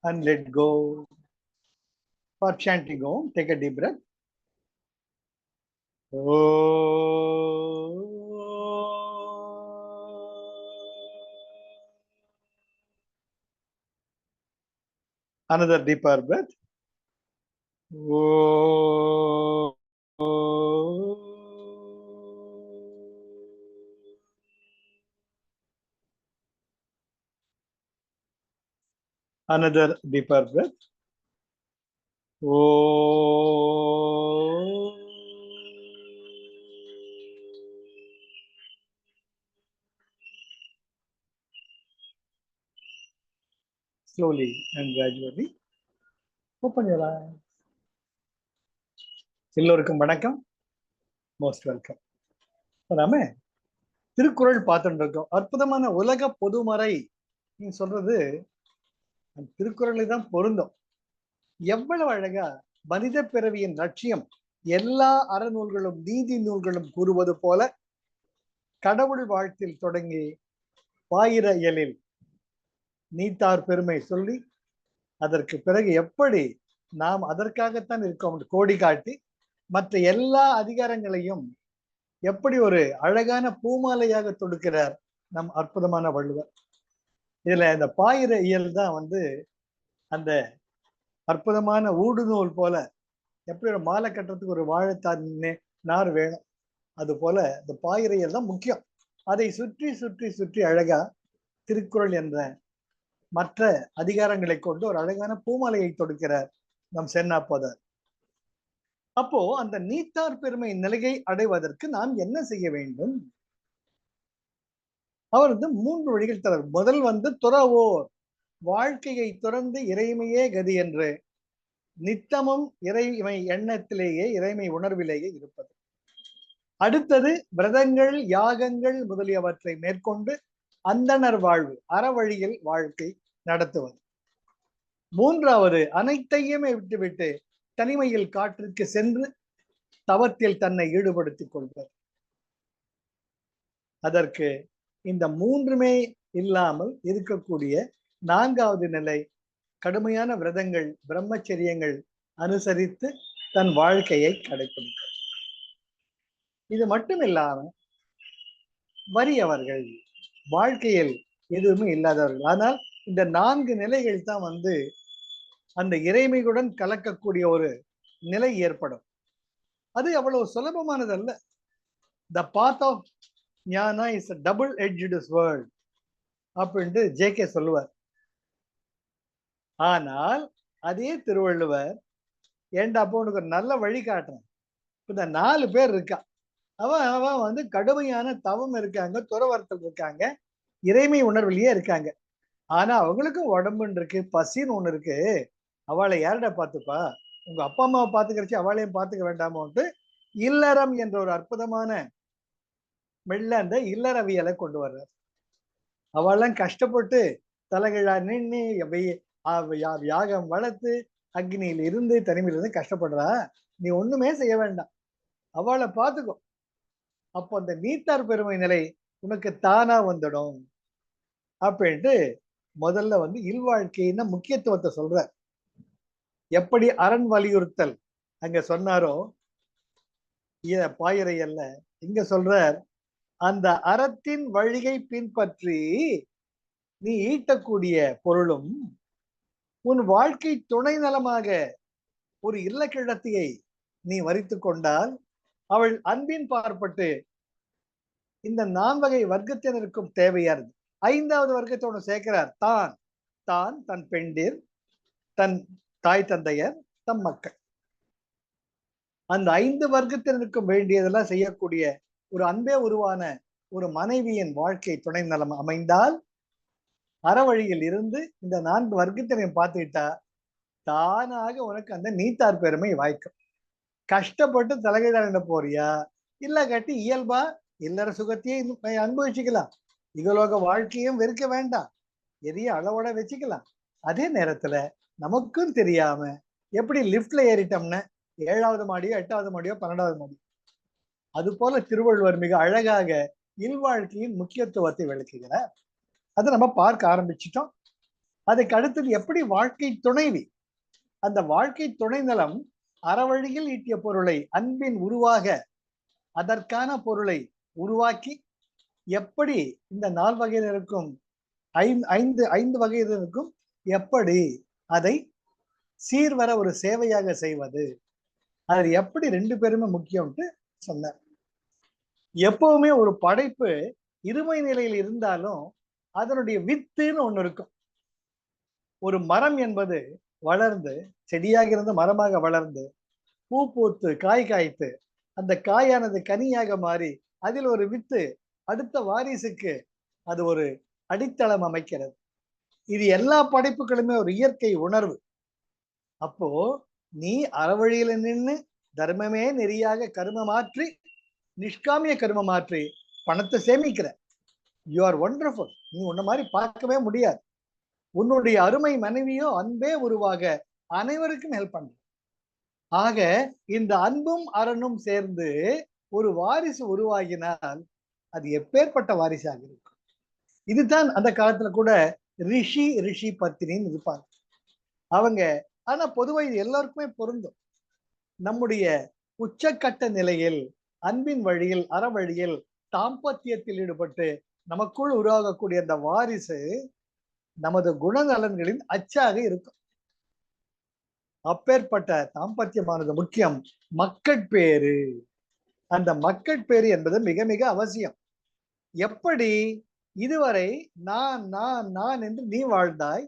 and let go. For chanting Om, take a deep breath. Another deeper breath. Another deeper breath. Slowly and gradually open your eyes. எல்லோருக்கும் வணக்கம். Most welcome. நாம திருக்குறள் பார்த்துட்டு இருக்கோம். அற்புதமான உலக பொதுமறை நீ சொல்றது திருக்குறளை தான் பொருந்தும். எவ்வளவு அழகா மனித பிறவியின் லட்சியம் எல்லா அறநூல்களும் நீதி நூல்களும் கூறுவது போல கடவுள் வாழ்த்தில் தொடங்கி பாயிர இயலில் நீத்தார் பெருமை சொல்லி அதற்கு பிறகு எப்படி நாம் அதற்காகத்தான் இருக்கோம் கோடி காட்டி மற்ற எல்லா அதிகாரங்களையும் எப்படி ஒரு அழகான பூமாலையாக தொடுக்கிறார் நம் அற்புதமான வள்ளுவர். இதுல இந்த பாயிர இயல் தான் அந்த அற்புதமான ஊடுநூல் போல எப்படி ஒரு மாலை கட்டுறதுக்கு ஒரு வாழைத்தார் நார் வேணும், அது போல இந்த பாயிர இயல் தான் முக்கியம். அதை சுற்றி சுற்றி சுற்றி அழகா திருக்குறள் என்ற மற்ற அதிகாரங்களை கொண்டு ஒரு அழகான பூமாலையை தொடுக்கிறார் நம் சென்னாப்போதர். அப்போ அந்த நீத்தார் பெருமை நிலையை அடைவதற்கு நாம் என்ன செய்ய வேண்டும்? அவர் 3 வழிகள் தர. முதல் துறவோர் வாழ்க்கையை துறந்து இறைமையே கதி என்று நித்தமும் இறைமை எண்ணத்திலேயே இறைமை உணர்விலேயே இருப்பது. அடுத்தது விரதங்கள் யாகங்கள் முதலியவற்றை மேற்கொண்டு அந்தணர் வாழ்வு அறவழியில் வாழ்க்கை நடத்துவது. மூன்றாவது அனைத்தையுமே விட்டுவிட்டு தனிமையில் காற்றிற்கு சென்று தவத்தில் தன்னை ஈடுபடுத்திக் கொள்வது. அதற்கு இந்த மூன்றுமே இல்லாமல் இருக்கக்கூடிய 4வது நிலை கடுமையான விரதங்கள் பிரம்மச்சரியங்கள் அனுசரித்து தன் வாழ்க்கையை கடைபிடிக்கும். இது மட்டும் இல்லாம வறியவர்கள், வாழ்க்கையில் எதுவுமே இல்லாதவர்கள். ஆனால் இந்த 4 நிலைகள் தான் அந்த இறைமையுடன் கலக்கக்கூடிய ஒரு நிலை ஏற்படும். அது அவ்வளவு சுலபமானதல்ல. The path of gnana is a double-edged sword அப்படின்ட்டு ஜேகே சொல்லுவார். ஆனால் அதே திருவள்ளுவர் ஏண்டா அப்போ உனக்கு ஒரு நல்ல வழி காட்டுறேன். இந்த 4 பேர் இருக்கா, அவன் கடுமையான தவம் இருக்காங்க, துறவரத்தில் இருக்காங்க, இறைமை உணர்விலேயே இருக்காங்க. ஆனா அவங்களுக்கும் உடம்புன்னு இருக்கு, பசின்னு ஒண்ணு இருக்கு. அவளை யார்டா பார்த்துப்பா? உங்க அப்பா அம்மாவை பார்த்துக்கிறச்சு அவளையும் பார்த்துக்க வேண்டாமோன்ட்டு இல்லறம் என்ற ஒரு அற்புதமான மெல்ல அந்த இல்லறவியலை கொண்டு வர்றார். அவெல்லாம் கஷ்டப்பட்டு தலைகழா நின்று யாகம் வளர்த்து அக்னியில் இருந்து தனிமையில இருந்து கஷ்டப்படுறா. நீ ஒண்ணுமே செய்ய வேண்டாம், அவளை பார்த்துக்கோ. அப்போ அந்த நீத்தார் பெருமை நிலை உனக்கு தானா வந்துடும் அப்படின்ட்டு முதல்ல இல்வாழ்க்கையின முக்கியத்துவத்தை சொல்ற. எப்படி அரண் வலியுறுத்தல் அங்க சொன்னாரோ பாயிரையல்ல இங்க சொல்றார். அந்த அறத்தின் வழியை பின்பற்றி நீ ஈட்டக்கூடிய பொருளும் உன் வாழ்க்கை துணை நலமாக ஒரு இல்லக்கிழத்தியை நீ வரித்து கொண்டால் அவள் அன்பின் பார்ப்பட்டு இந்த 4 வகை வர்க்கத்தினருக்கும் தேவையானது. 5வது வர்க்கத்தோடு சேர்க்கிறார். தான் தன் பெண்டிர், தன் தாய் தந்தையர், தம் மக்கள். அந்த 5 வர்க்கத்தினருக்கும் வேண்டியதெல்லாம் செய்யக்கூடிய ஒரு அன்பே உருவான ஒரு மனைவியின் வாழ்க்கை துணை நலம் அமைந்தால் அறவழியில் இருந்து இந்த 4 வர்க்கத்தினையும் பார்த்துக்கிட்டா தானாக உனக்கு அந்த நீத்தார் பெருமை வாய்க்கும். கஷ்டப்பட்டு தலைகீழ போறியா, இல்ல கட்டி இயல்பா இல்லற சுகத்தையும் அனுபவிச்சுக்கலாம், இகலோக வாழ்க்கையும் வெறுக்க வேண்டாம், எதையும் அளவோட வச்சுக்கலாம். அதே நேரத்துல நமக்கும் தெரியாம எப்படி லிப்ட்ல ஏறிட்டோம்னா 7வது மாடியோ 8வது மாடியோ 12வது மாடியோ, அது போல திருவள்ளுவர் மிக அழகாக இல்வாழ்க்கையின் முக்கியத்துவத்தை விளக்குகிறார். அதை நம்ம பார்க்க ஆரம்பிச்சிட்டோம். அதுக்கு அடுத்தது எப்படி வாழ்க்கை துணைவி, அந்த வாழ்க்கை துணை நலம் அறவழியில் ஈட்டிய பொருளை அன்பின் உருவாக அதற்கான பொருளை உருவாக்கி எப்படி இந்த 4 வகையினருக்கும் ஐந்து வகையினருக்கும் எப்படி அதை சீர்வர ஒரு சேவையாக செய்வது, அது எப்படி 2 பேருமே முக்கியம்ட்டு சொன்னார். எப்பவுமே ஒரு படைப்பு இருமை நிலையில் இருந்தாலும் அதனுடைய வித்துன்னு ஒண்ணு இருக்கும். ஒரு மரம் என்பது வளர்ந்து செடியாக இருந்து மரமாக வளர்ந்து பூ பூத்து காய் காய்த்து அந்த காயானது கனியாக மாறி அதில் ஒரு வித்து அடுத்த வாரிசுக்கு அது ஒரு அடித்தளம் அமைக்கிறது. இது எல்லா படைப்புகளுமே ஒரு இயற்கை உணர்வு. அப்போ நீ அறவழியில நின்று தர்மமே நெறியாக கரும மாற்றி நிஷ்காமிய கரும மாற்றி பணத்தை சேமிக்கிற. You are wonderful. நீ உன்ன மாதிரி பார்க்கவே முடியாது. உன்னுடைய அருமை மனைவியோ அன்பே உருவாக அனைவருக்கும் ஹெல்ப் பண்ற. ஆக இந்த அன்பும் அரணும் சேர்ந்து ஒரு வாரிசு உருவாகினால் அது எப்பேற்பட்ட வாரிசாக இருக்கும். இதுதான் அந்த காலத்துல கூட ரிஷி பத்தினின்னு இருப்பாங்க அவங்க. ஆனா பொதுவா இது எல்லாருக்குமே பொருந்தும். நம்முடைய உச்சக்கட்ட நிலையில் அன்பின் வழியில் அறவழியில் தாம்பத்தியத்தில் ஈடுபட்டு நமக்குள் உருவாகக்கூடிய அந்த வாரிசு நமது குணநலன்களின் அச்சாக இருக்கும். அப்பேற்பட்ட தாம்பத்தியமானது முக்கியம். மக்கட்பேறு, அந்த மக்கட்பேறு என்பது மிக மிக அவசியம். எப்படி இதுவரை நான் என்று நீ வாழ்ந்தாய்,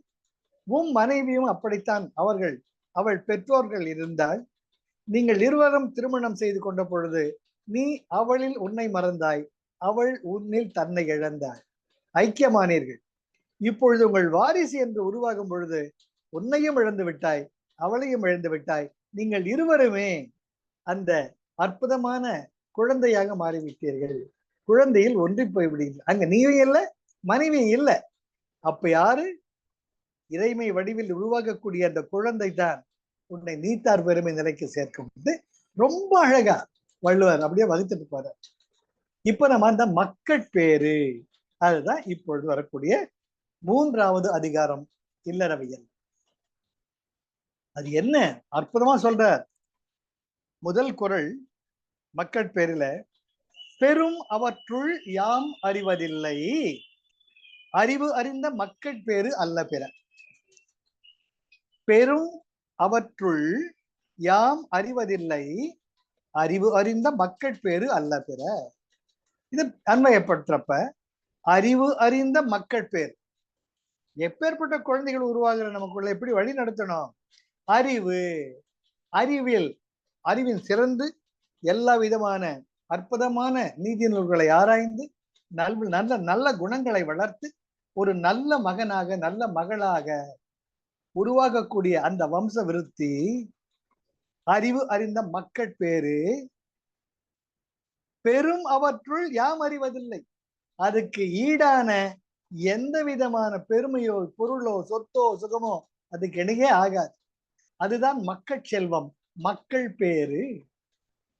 உன் மனைவியும் அப்படித்தான் அவள் பெற்றோர்கள் இருந்தால், நீங்கள் இருவரும் திருமணம் செய்து கொண்ட பொழுது நீ அவளில் உன்னை மறந்தாய், அவள் உன்னில் தன்னை இழந்தாய், ஐக்கியமானீர்கள். இப்பொழுது உங்கள் வாரிசு என்று உருவாகும் பொழுது உன்னையும் இழந்து விட்டாய், அவளையும் இழந்து விட்டாய். நீங்கள் இருவருமே அந்த அற்புதமான குழந்தையாக மாறிவிட்டீர்கள். குழந்தையில் ஒன்றி போய்விடுங்கள். அங்க நீயும் இல்லை, மனைவியும் இல்லை. அப்ப யாரு? இறைமை வடிவில் உருவாகக்கூடிய அந்த குழந்தை தான் உன்னை நீத்தார் பெருமை நிலைக்கு சேர்க்கும். ரொம்ப அழகா வள்ளுவர் அப்படியே வகுத்துட்டு போற. இப்ப நம்ம அந்த மக்கட்பேறு, அதுதான் இப்பொழுது வரக்கூடிய 3வது அதிகாரம், இல்லறவியல். அது என்ன அற்புதமா சொல்ற. முதல் குறள் மக்கட்பேரில, பெரும் அவற்றுள் யாம் அறிவதில்லை, அறிவு அறிந்த மக்கட்பேறு அல்ல பிற. பெரும் அவற்றுள் யாம் அறிவதில்லை, அறிவு அறிந்த மக்கட்பேறு அல்ல பிற. இது அன்வயப்படுத்துறப்ப அறிவு அறிந்த மக்கட்பேறு. எப்பேற்பட்ட குழந்தைகள் உருவாகிற நமக்குள்ள எப்படி வழி நடத்தணும்? அறிவு, அறிவின் சிறந்து எல்லா விதமான அற்புதமான நீதி நூல்களை ஆராய்ந்து நல்ல நல்ல குணங்களை வளர்த்து ஒரு நல்ல மகனாக நல்ல மகளாக உருவாகக்கூடிய அந்த வம்ச விருத்தி அறிவு அறிந்த மக்கட்பேறு. பெரும் அவற்றுள் யாம் அறிவதில்லை, அதுக்கு ஈடான எந்த விதமான பெருமையோ பொருளோ சொத்தோ சுகமோ அதுக்கு இணையே ஆகாது. அதுதான் மக்கள் செல்வம், மக்கள் பேரு.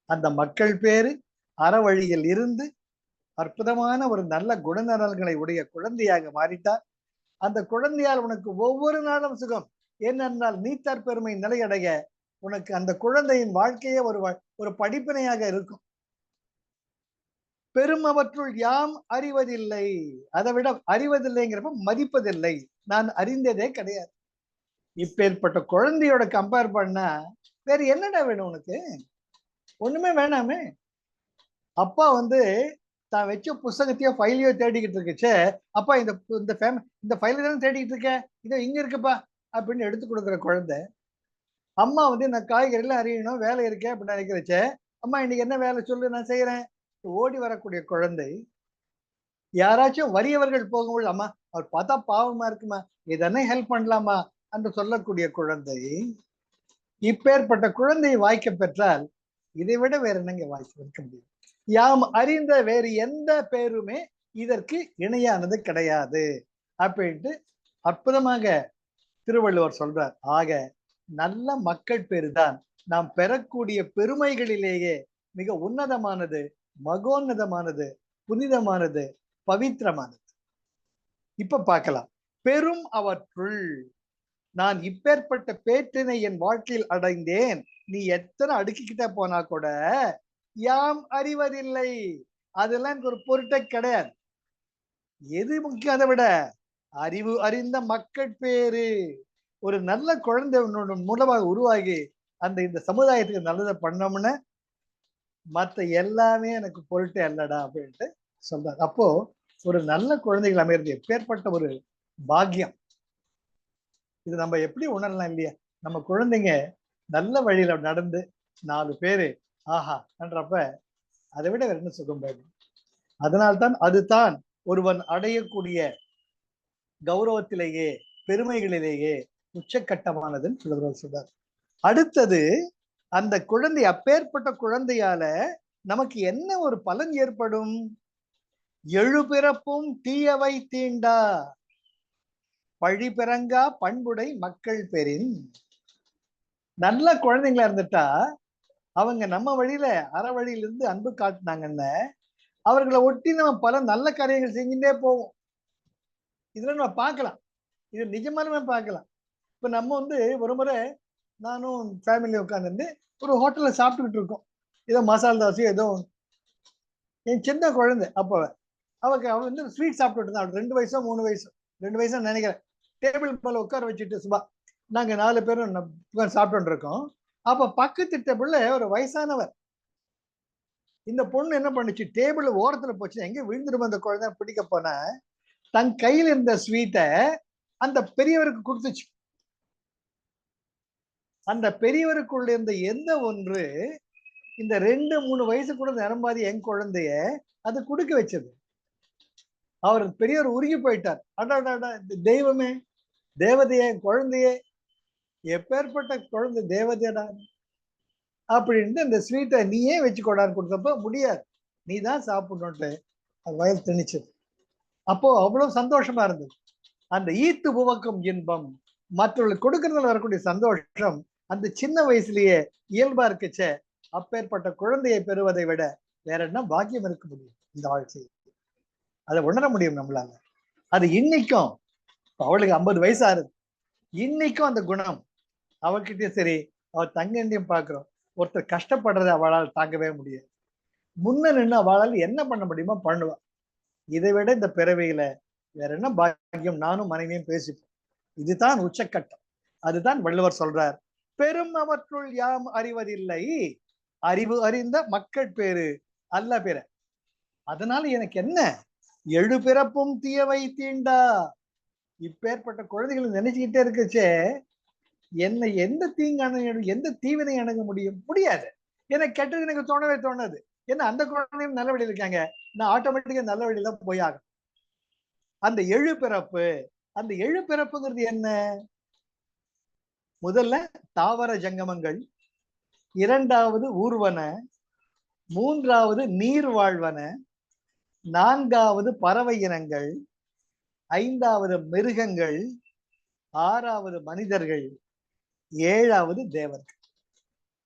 அந்த மக்கள் பேரு அறவழியில் இருந்து அற்புதமான ஒரு நல்ல குணநலன்களை உடைய குழந்தையாக மாறிட்டார். அந்த குழந்தையால் உனக்கு ஒவ்வொரு நாளும் சுகம். ஏனென்றால் நீத்தார் பெருமை நிலையடைய உனக்கு அந்த குழந்தையின் வாழ்க்கையே ஒரு படிப்பினையாக இருக்கும். பெரும் அவற்றுள் யாம் அறிவதில்லை, அதை விட அறிவதில்லைங்கிறப்ப மதிப்பதில்லை, நான் அறிந்ததே கிடையாது. இப்பேற்பட்ட குழந்தையோட கம்பேர் பண்ணா வேற என்னடா வேணும் உனக்கு? ஒண்ணுமே வேணாமே. அப்பா தான் வச்ச புஸ்தகத்தையோ ஃபைலையோ தேடிக்கிட்டு இருக்குச்சே, அப்பா இந்த ஃபைல தானே தேடிக்கிட்டு இருக்க, இதோ இங்க இருக்குப்பா அப்படின்னு எடுத்து கொடுக்குற குழந்தை. அம்மா நான் காய்கறிலாம் அறியணும், வேலை இருக்கேன் அப்படின்னு நினைக்கிறச்சே, அம்மா இன்னைக்கு என்ன வேலை சொல்லு, நான் செய்யறேன் ஓடி வரக்கூடிய குழந்தை. யாராச்சும் வறியவர்கள் போகும்போது, அம்மா அவர் பார்த்தா பாவமா இருக்குமா, இதனே ஹெல்ப் பண்ணலாமா என்று சொல்லக்கூடிய குழந்தை. இப்பேற்பட்ட குழந்தையை வாய்க்க பெற்றால் இதை விட வேற என்னங்க வாய்க்க வைக்க முடியும்? யாம் அறிந்த வேறு எந்த பேருமே இதற்கு இணையானது கிடையாது அப்படின்ட்டு அற்புதமாக திருவள்ளுவர் சொல்றார். ஆக நல்ல மக்கள் பேரு தான் நாம் பெறக்கூடிய பெருமைகளிலேயே மிக உன்னதமானது, மகோன்னதமானது, புனிதமானது, பவித்திரமானது. இப்ப பார்க்கலாம். பெரும் அவற்றுள் நான் இப்பேற்பட்ட பேற்றினை என் வாழ்க்கையில் அடைந்தேன். நீ எத்தனை அடுக்கிக்கிட்டே போனா கூட யாம் அறிவதில்லை. அதெல்லாம் எனக்கு ஒரு பொருட்டே கிடையாது. எது முக்கியம் அதை விட அறிவு அறிந்த மக்கள் பேரு. ஒரு நல்ல குழந்தை மூலமாக உருவாகி இந்த சமுதாயத்துக்கு நல்லதை பண்ணோம்னு மற்ற எல்லாமே எனக்கு பொருட்டே அல்லடா அப்படின்ட்டு சொல்றாரு. அப்போ ஒரு நல்ல குழந்தைகள் அமைகிறது எப்பேற்பட்ட ஒரு பாக்கியம். இது நம்ம எப்படி உணரலாம் இல்லையா? நம்ம குழந்தைங்க நல்ல வழியில நடந்து 4 பேரு ஆஹா என்றப்ப அதை விட வேற என்ன சுகம் வேணும்? அதனால்தான் அதுதான் ஒருவன் அடையக்கூடிய கௌரவத்திலேயே பெருமைகளிலேயே உச்சக்கட்டமானதுன்னு சொல்றார். அடுத்தது அந்த குழந்தை அப்பேற்பட்ட குழந்தையால நமக்கு என்ன ஒரு பலன் ஏற்படும்? எழுபிறப்பும் தீயவை தீண்டா பழி பிறங்கா பண்புடை மக்கள் பெறின். நல்ல குழந்தைங்களா இருந்துட்டா அவங்க நம்ம வழியில அற வழியிலிருந்து அன்பு காட்டினாங்கன்னு அவர்களை ஒட்டி நம்ம பல நல்ல காரியங்கள் செஞ்சுட்டே போவோம். இதுல நம்ம பார்க்கலாம், இது நிஜமாலுமே பார்க்கலாம். இப்ப நம்ம ஒரு முறை நானும் ஃபேமிலி உட்காந்துருந்து ஒரு ஹோட்டல்ல சாப்பிட்டுக்கிட்டு இருக்கோம். ஏதோ மசாலா தோசை ஏதோ என் சின்ன குழந்தை அப்ப அவன் ஸ்வீட் சாப்பிட்டுட்டு இருந்தான். 2 வயசோ 3 வயசோ 2 வயசோ நினைக்கிறேன். டேபிள் மேல உட்கார வச்சுட்டு சுபா நாங்க 4 பேரும் சாப்பிட்டு இருக்கோம். அப்ப பக்கத்து டேபிள்ல ஒரு வயசானவர். இந்த பொண்ணு என்ன பண்ணுச்சு, டேபிள் ஓரத்துல போச்சு, எங்க விழுந்துருமா அந்த குழந்தை பிடிக்க போன தன் கையில இருந்த ஸ்வீட்டை அந்த பெரியவருக்கு கொடுத்துச்சு. அந்த பெரியவருக்குள்ள இருந்த எந்த ஒன்று இந்த 2-3 வயசு கூட நிரம்பாதி என் குழந்தைய அது கொடுக்க வச்சது. அவர் பெரியவர் உருகி போயிட்டார். அடாடா தெய்வமே, தேவதையே, குழந்தையே, எப்பேற்பட்ட குழந்தை தேவதையடா அப்படின்ட்டு இந்த ஸ்வீட்டை நீயே வச்சுக்கோடான்னு கொடுத்தப்ப முடியாது, நீ தான் சாப்பிடணும்ட்டு அது வயல் திணிச்சது. அப்போ அவ்வளவு சந்தோஷமா இருந்தது. அந்த ஈத்து உவக்கும் இன்பம், மற்றவர்களுக்கு கொடுக்கறதுல வரக்கூடிய சந்தோஷம் அந்த சின்ன வயசுலயே இயல்பா இருக்குச்சே, அப்பேற்பட்ட குழந்தையை பெறுவதை விட வேற என்ன பாக்கியம் இருக்க முடியும் இந்த வாழ்க்கையில்? அதை உணர முடியும் நம்மளால. அது இன்னைக்கும் அவளுக்கு 50 வயசு ஆறுது, இன்னைக்கும் அந்த குணம் அவகிட்டயும் சரி, அவள் தங்கண்டியும் பாக்குறோம். ஒருத்தர் கஷ்டப்படுறதை அவளால் தாங்கவே முடியாது. முன்ன நின்று அவளால் என்ன பண்ண முடியுமோ பண்ணுவா. இதை விட இந்த பிறவியில வேற என்ன பாக்கியம்? நானும் மனைவியும் பேசிப்போம். இதுதான் உச்சக்கட்டம். அதுதான் வள்ளுவர் சொல்றார், பெரும் அவற்றுள் யாம் அறிவதில்லை, அறிவு அறிந்த மக்கள் பேரு அல்ல பிற. அதனால எனக்கு என்ன, எழு பிறப்பும் தீயவை தீண்டா. இப்பேற்பட்ட குழந்தைகளை நினைச்சுக்கிட்டே இருக்குச்சே, என்னை எந்த தீங்கான எந்த தீவினை அணுக முடியும்? முடியாது. எனக்கு கெட்டது எனக்கு தோணவே தோணாது. ஏன்னா அந்த குழந்தையும் நல்ல வழியில் இருக்காங்க, நான் ஆட்டோமேட்டிக்கா நல்ல வழியில போயாகும். அந்த எழு பிறப்பு, அந்த எழு பிறப்புங்கிறது என்ன? முதல்ல தாவர ஜங்கமங்கள், இரண்டாவது ஊர்வன, மூன்றாவது நீர் வாழ்வன, நான்காவது பறவை இனங்கள், ஐந்தாவது மிருகங்கள், ஆறாவது மனிதர்கள், ஏழாவது தேவர்கள்.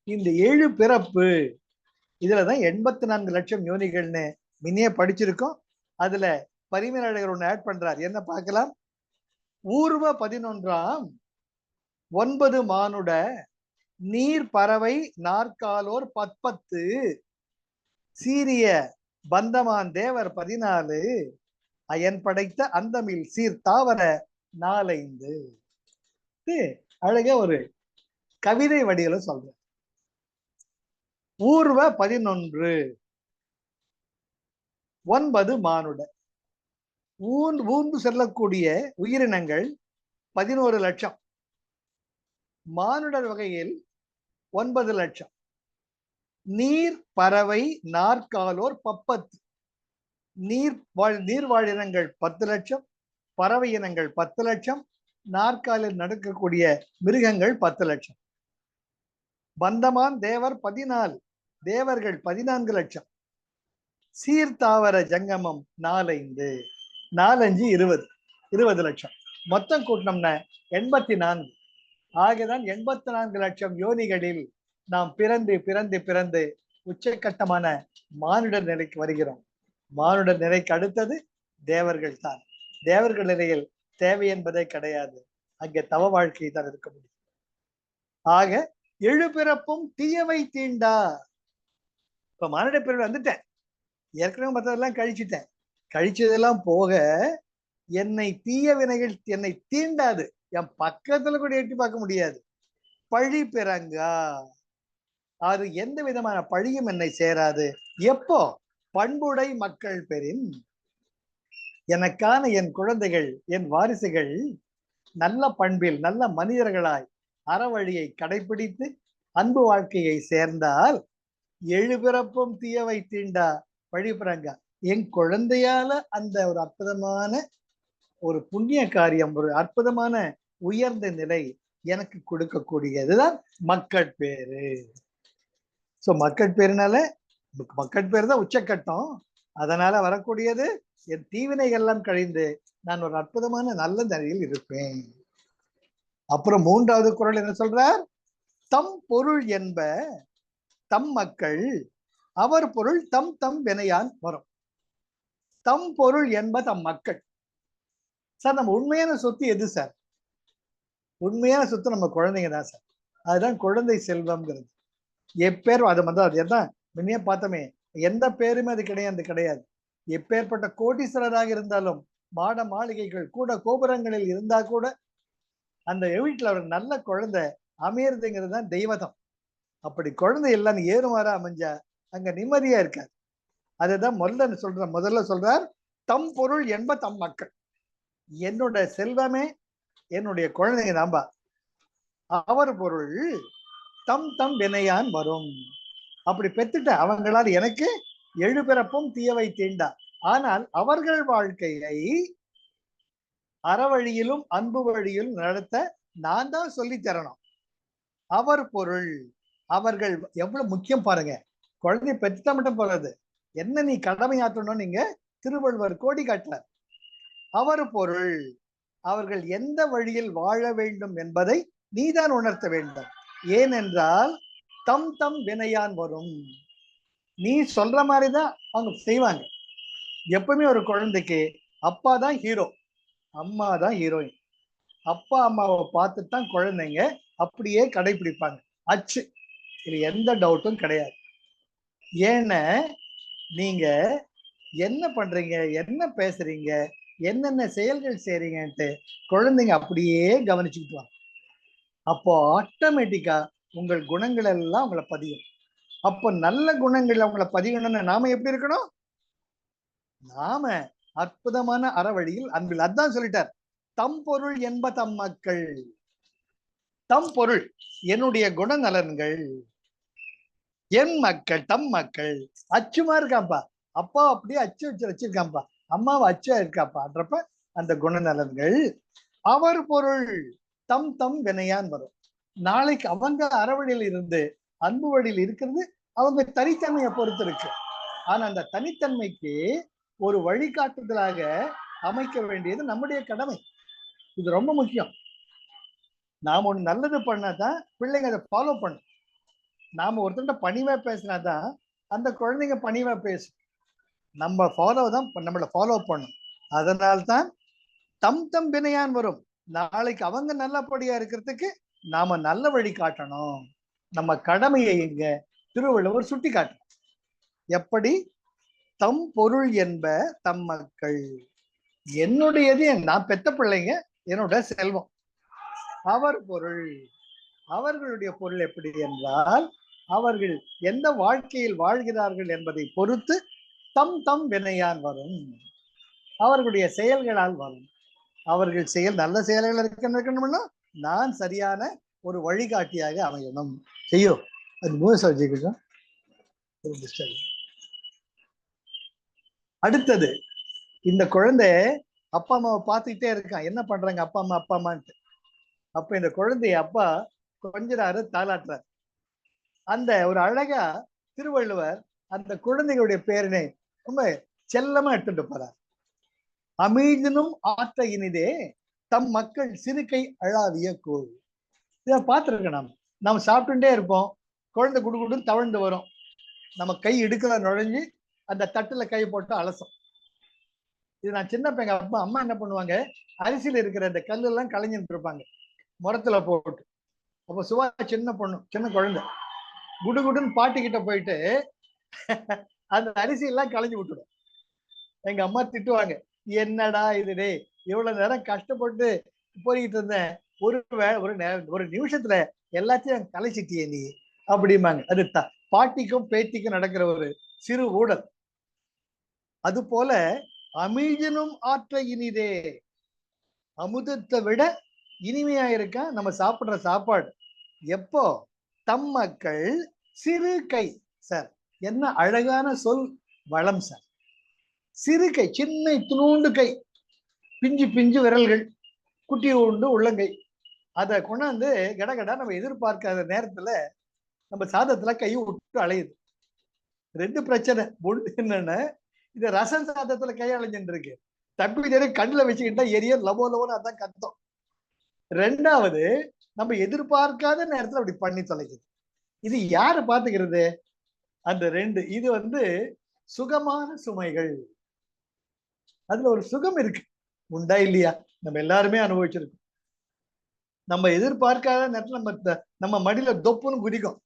இந்த 7 பிறப்பு, இதுலதான் 84 லட்சம் யோனிகள்னு முன்னே படிச்சிருக்கோம். அதுல பரிமேலழகர் ஒண்ணு ஆட் பண்றார், என்ன பார்க்கலாம். ஊர்வ 11ஆம் 9 மானுட நீர் பறவை நாற்காலோர் 10 சீரிய பந்தமான் தேவர் 14 அயன் படைத்த அந்தமில் சீர் தாவர 4 அழக ஒரு கவிதை வடிகளை சொல்ற. ஊர்வ 11, 9 மானுட, ஊர்ந்து செல்லக்கூடிய உயிரினங்கள் 11 லட்சம், மானுடர் வகையில் 9 லட்சம், நீர் பறவை நாற்காலோர் 10, நீர்வாழினங்கள் 10 லட்சம், பறவை இனங்கள் 10 லட்சம், நாற்காலில் நடக்கக்கூடிய மிருகங்கள் 10 லட்சம். பந்தமான் தேவர் 14, தேவர்கள் 14 லட்சம். சீர்தாவர ஜங்கமம் 4, 5, 20 லட்சம். மொத்தம் கூட்டினோம்னா 84. ஆகதான் 84 லட்சம் யோனிகளில் நாம் பிறந்து பிறந்து பிறந்து உச்சக்கட்டமான மானுடர் நிலைக்கு வருகிறோம். மானுடர் நிலைக்கு அடுத்தது தேவர்கள் தான். தேவர்கள் நிலையில் தேவை என்பதே கிடையாது. அங்கே தவ வாழ்க்கை தான் இருக்க முடியும். ஆக எழுபிறப்பும் தீயவை தீண்டா. இப்ப மானிட பிறவி வந்துட்டேன், ஏற்கனவே மற்றதெல்லாம் கழிச்சுட்டேன். கழிச்சதெல்லாம் போக என்னை தீய வினைகள் என்னை தீண்டாது, என் பக்கத்துல கூட எட்டி பார்க்க முடியாது. பழி பிறங்கா, அது எந்த விதமான பழியும் என்னை சேராது. எப்போ? பண்புடை மக்கள் பெறின், எனக்கான என் குழந்தைகள், என் வாரிசுகள் நல்ல பண்பில் நல்ல மனிதர்களாய் அறவழியை கடைபிடித்து அன்பு வாழ்க்கையை சேர்ந்தால் எழுபிறப்பும் தீயவை தீண்டா பழி பிறங்கா. என் குழந்தையால அந்த ஒரு அற்புதமான ஒரு புண்ணிய காரியம், ஒரு அற்புதமான உயர்ந்த நிலை எனக்கு கொடுக்கக்கூடியதுதான் மக்கள் பேரு. சோ மக்கள் பேருனால, மக்கள் பேரு தான் உச்சக்கட்டம். அதனால வரக்கூடியது என் தீவினைகள் எல்லாம் கழிந்து நான் ஒரு அற்புதமான நல்ல நிலையில் இருப்பேன். அப்புறம் மூன்றாவது குறள் என்ன சொல்றார்? தம் பொருள் என்ப தம் மக்கள், அவர் பொருள் தம் தம் வினையான் வரும். தம் பொருள் என்ப தம் மக்கள். சார், நம்ம உண்மையான சொத்து எது சார்? உண்மையான சொத்து நம்ம குழந்தைங்க தான் சார். அதுதான் குழந்தை செல்வம்ங்கிறது. எப்பேர் அது மாதிரி அது எதான் முன்னே பார்த்தோமே, எந்த பேருமே அது கிடையாது. எப்பேற்பட்ட கோடீஸ்வரராக இருந்தாலும், மாட மாளிகைகள் கூட கோபுரங்களில் இருந்தா கூட அந்த வீட்டுல ஒரு நல்ல குழந்தை அமையறதுங்கிறது தான் தெய்வதம். அப்படி குழந்தை எல்லாம் ஏறுமாறா அமைஞ்சா அங்க நிம்மதியா இருக்காது. அதுதான் முதல்ல சொல்றார், தம் பொருள் என்ப தம் மக்கள். என்னோட செல்வமே என்னுடைய குழந்தைங்க தான்பா. அவர் பொருள் தம் தம் வினையான் வரும். அப்படி பெத்துட்ட அவங்களால் எனக்கு எழுபிறப்பும் தீயவை தீண்டா. ஆனால் அவர்கள் வாழ்க்கையை அறவழியிலும் அன்பு வழியிலும் நடத்த நான் தான் சொல்லி தரணும். அவர் பொருள், அவர்கள் எவ்வளவு முக்கியம் பாருங்க. குழந்தை பெற்றுட்டா மட்டும் போறது, என்ன நீ கடமையாற்றணும், நீங்க திருவள்ளுவர் கோடி காட்டல. அவர் பொருள், அவர்கள் எந்த வழியில் வாழ வேண்டும் என்பதை நீதான் உணர்த்த வேண்டும். ஏனென்றால் தம் தம் வினையான் வரும். நீ சொல்ற மாதிரிதான் அவங்க செய்வாங்க. எப்பவுமே ஒரு குழந்தைக்கு அப்பா தான் ஹீரோ, அம்மா தான் ஹீரோயின். அப்பா அம்மாவை பார்த்துட்டு தான் குழந்தைங்க அப்படியே கடைபிடிப்பாங்க. அச்சு, இது எந்த டவுட்டும் கிடையாது. ஏன்னா நீங்க என்ன பண்றீங்க, என்ன பேசுறீங்க, என்னென்ன செயல்கள் செய்றீங்கன்ட்டு குழந்தைங்க அப்படியே கவனிச்சுக்கிட்டு. அப்போ ஆட்டோமேட்டிக்கா உங்கள் குணங்கள் எல்லாம் உங்களை பதியும். அப்போ நல்ல குணங்கள் அவங்களை பதியணும்னு நாம எப்படி இருக்கணும்? நாம அற்புதமான அறவழியில் அன்பில். அதான் சொல்லிட்டார், தம் பொருள் என்ப தம் மக்கள். தம் பொருள் என்னுடைய குணநலன்கள், என் மக்கள் தம் மக்கள். அச்சுமா இருக்காப்பா, அப்பா அப்படியே அச்சு வச்சிருக்காப்பா, அம்மாவை அச்சா இருக்காப்பான்றப்ப அந்த குணநலன்கள். அவர் பொருள் தம் தம் வினையான் வரும். நாளைக்கு அவங்க அறவழியில் இருந்து அன்பு வழியில் இருக்கிறது அவங்க தனித்தன்மையை பொறுத்து இருக்கு. ஆனா அந்த தனித்தன்மைக்கு ஒரு வழிகாட்டுதலாக அமைக்க வேண்டியது நம்முடைய கடமை. இது ரொம்ப முக்கியம். நாம ஒண்ணு நல்லது பண்ணாதான் பிள்ளைங்க அதை ஃபாலோ பண்ணும். நாம ஒருத்தண்ட பணிவா பேசினாதான் அந்த குழந்தைங்க பணிவா பேசும். நம்ம நம்மளை ஃபாலோ பண்ணும். அதனால்தான் தம் தம் வினையான் வரும். நாளைக்கு அவங்க நல்லபடியா இருக்கிறதுக்கு நாம நல்ல வழி காட்டணும். நம்ம கடமையை இங்க திருவள்ளுவர் சுட்டி காட்டணும். எப்படி? தம் பொருள் என்ப தம் மக்கள். என்னுடையது நான் பெத்த பிள்ளைங்க, என்னோட செல்வம். அவர் பொருள், அவர்களுடைய பொருள் எப்படி என்றால் அவர்கள் எந்த வாழ்க்கையில் வாழ்கிறார்கள் என்பதை பொறுத்து தம் தம் வினையான் வரும். அவர்களுடைய செயல்களால் வரும். அவர்கள் செயல் நல்ல செயல்கள் இருக்கணும்னா நான் சரியான ஒரு வழிகாட்டியாக அமையணும். செய்யோ அது அடுத்தது, இந்த குழந்தை அப்பா அம்மாவை பார்த்துக்கிட்டே இருக்கான், என்ன பண்றாங்க அப்பா அம்மான்ட்டு. அப்ப இந்த குழந்தைய அப்பா கொஞ்சிறாரு, தாளாட்டுறார். அந்த ஒரு அழகா திருவள்ளுவர் அந்த குழந்தைகளுடைய பேரினை ரொம்ப செல்லமா எடுத்துட்டு போறார். அமீதினும் ஆற்ற இனிதே தம் மக்கள் சிறுகை அழாவிய கோள். இதை பார்த்துருக்க நம்ம சாப்பிட்டுட்டே இருப்போம், குழந்தை குடுக்குடுன்னு தவழ்ந்து வரும், நம்ம கை இடுக்கல நுழைஞ்சு அந்த தட்டுல கை போட்டு அலசும். இது நான் சின்னப்ப எங்க அப்பா அம்மா என்ன பண்ணுவாங்க, அரிசியில இருக்கிற இந்த கல்லு எல்லாம் களைஞ்சிட்டு இருப்பாங்க முரத்துல போட்டு. அப்ப சுவா சின்ன பொண்ணு, சின்ன குழந்தை, குடுகுடுன்னு பாட்டி கிட்ட போயிட்டு அந்த அரிசி எல்லாம் களைஞ்சு விட்டுடும். எங்க அம்மா திட்டுவாங்க, என்னடா இது டே, இவ்வளவு நேரம் கஷ்டப்பட்டு போய்கிட்டு இருந்தேன், ஒரு நிமிஷத்துல எல்லாத்தையும் கலைச்சிட்டியே நீ அப்படிம்பாங்க. அது பாட்டிக்கும் பேத்திக்கும் நடக்கிற ஒரு சிறு ஊடல். அது போல அமிழ்தினும் ஆற்ற இனிதே, அமுதத்தை விட இனிமையா இருக்கா நம்ம சாப்பிடுற சாப்பாடு. எப்போ? தம் மக்கள் சிறு கை. சார் என்ன அழகான சொல் வளம் சார். சிறு கை, சின்ன துணூண்டு கை, பிஞ்சு பிஞ்சு விரல்கள், குட்டி உண்டு உள்ளங்கை, அதை கொண்டாந்து கடகடா நம்ம எதிர்பார்க்காத நேரத்துல நம்ம சாதத்துல கை விட்டு அலையுது. ரெண்டு பிரச்சனை. ஒண்ணு என்னன்னா, இந்த ரசம் சாதத்துல கை அலைஞ்சுட்டு இருக்கு, தப்பி தேடி கண்ணுல வச்சுக்கிட்டா எரிய லவோ லவோன்னு அதான் கத்தம். ரெண்டாவது, நம்ம எதிர்பார்க்காத நேரத்துல அப்படி பண்ணி தொலைக்குது. இது யாரு பாத்துக்கிறது? அந்த ரெண்டு. இது சுகமான சுமைகள். அதுல ஒரு சுகம் இருக்கு, உண்டா இல்லையா? நம்ம எல்லாருமே அனுபவிச்சிருக்கோம். நம்ம எதிர்பார்க்காத நேரத்துல நம்ம மடியில தொப்புன்னு குதிக்கும்.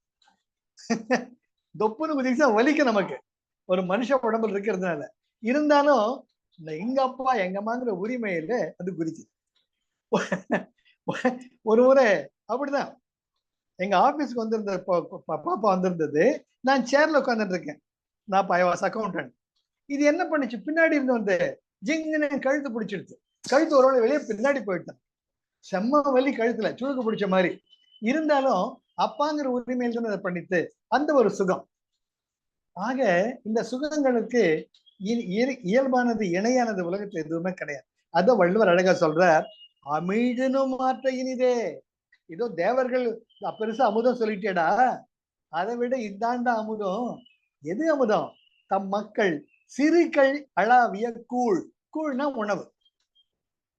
தொப்புன்னு குதிச்சா வலிக்கும் நமக்கு, ஒரு மனுஷ உடம்புல இருக்கிறதுனால. இருந்தாலும் எங்க அப்பா எங்க அம்மாங்கிற உரிமையில அது குதிக்குது. ஒரு முறை அப்படிதான் எங்க ஆபீஸ்க்கு வந்திருந்த பாப்பா வந்திருந்தது. நான் சேர்ல உட்காந்துட்டு இருக்கேன். நான் அக்கௌண்டன்ட். இது என்ன பண்ணுச்சு, பின்னாடி இருந்து ஜிங்குன்னு கழுத்து பிடிச்சிடுச்சு. கழுத்து ஒரு வெளியே பின்னாடி போயிட்டேன். செம்ம வலி கழுத்துல, சுழுக்கு பிடிச்ச மாதிரி. இருந்தாலும் அப்பாங்கிற உரிமையில் தான் அதை பண்ணிட்டு அந்த ஒரு சுகம். ஆக இந்த சுகங்களுக்கு இயல்பானது, இணையானது உலகத்துல எதுவுமே கிடையாது. அத வள்ளுவர் அழகா சொல்றார், அமிழ்தினும் மாற்ற இனிதே. இதோ தேவர்கள் பெருசா அமுதம் சொல்லிட்டேடா, அதை விட இதாண்டா அமுதம். எது அமுதம்? தம் மக்கள் சிறுகள் அளாவிய கூழ். கூழ்னா உணவு.